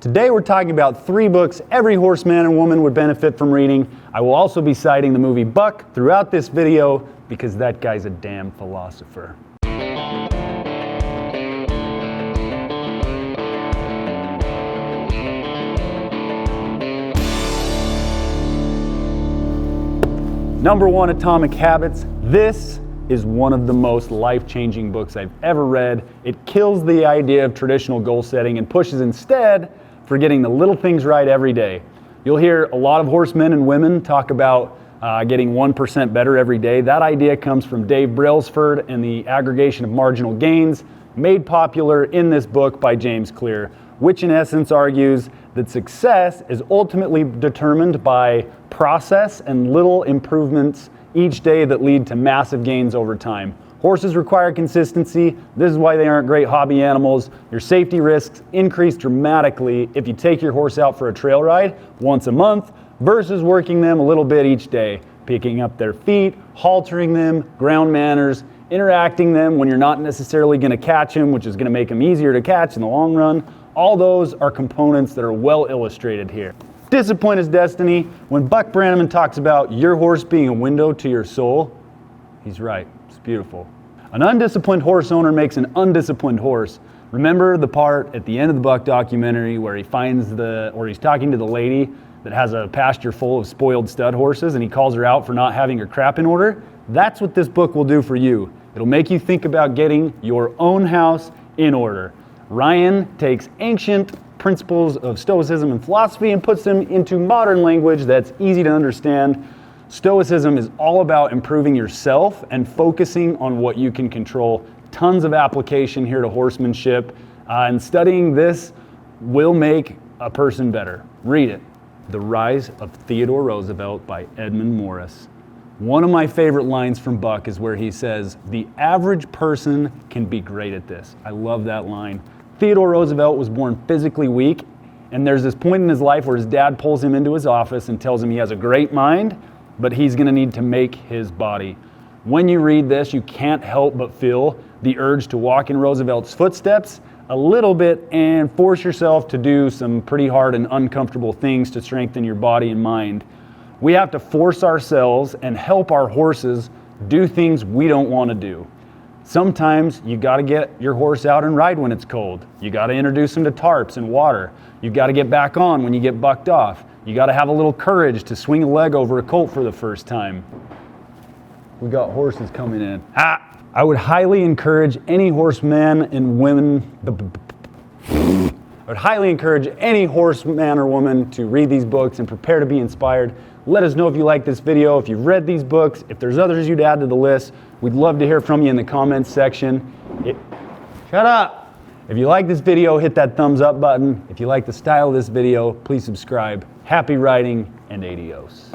Today we're talking about 3 books every horseman and woman would benefit from reading. I will also be citing the movie Buck throughout this video because that guy's a damn philosopher. Number 1, Atomic Habits. This is one of the most life-changing books I've ever read. It kills the idea of traditional goal setting and pushes instead for getting the little things right every day. You'll hear a lot of horsemen and women talk about getting 1% better every day. That idea comes from Dave Brailsford and the aggregation of marginal gains, made popular in this book by James Clear, which in essence argues that success is ultimately determined by process and little improvements each day that lead to massive gains over time. Horses require consistency. This is why they aren't great hobby animals. Your safety risks increase dramatically if you take your horse out for a trail ride once a month versus working them a little bit each day, picking up their feet, haltering them, ground manners, interacting them when you're not necessarily going to catch them, which is going to make them easier to catch in the long run. All those are components that are well illustrated here. Discipline is destiny. When Buck Brannaman talks about your horse being a window to your soul, he's right. It's beautiful. An undisciplined horse owner makes an undisciplined horse. Remember the part at the end of the Buck documentary where he's talking to the lady that has a pasture full of spoiled stud horses and he calls her out for not having her crap in order? That's what this book will do for you. It'll make you think about getting your own house in order. Ryan takes ancient principles of Stoicism and philosophy and puts them into modern language that's easy to understand. Stoicism is all about improving yourself and focusing on what you can control. Tons of application here to horsemanship, and studying this will make a person better. Read it. The Rise of Theodore Roosevelt by Edmund Morris. One of my favorite lines from Buck is where he says, "The average person can be great at this." I love that line. Theodore Roosevelt was born physically weak, and there's this point in his life where his dad pulls him into his office and tells him he has a great mind, but he's going to need to make his body. When you read this, you can't help but feel the urge to walk in Roosevelt's footsteps a little bit and force yourself to do some pretty hard and uncomfortable things to strengthen your body and mind. We have to force ourselves and help our horses do things we don't want to do. Sometimes you got to get your horse out and ride when it's cold. You got to introduce him to tarps and water. You got to get back on when you get bucked off. You got to have a little courage to swing a leg over a colt for the first time. We got horses coming in. I would highly encourage any horseman and women. I would highly encourage any horseman or woman to read these books and prepare to be inspired. Let us know if you like this video, if you've read these books, if there's others you'd add to the list. We'd love to hear from you in the comments section. Shut up! If you like this video, hit that thumbs up button. If you like the style of this video, please subscribe. Happy riding and adios.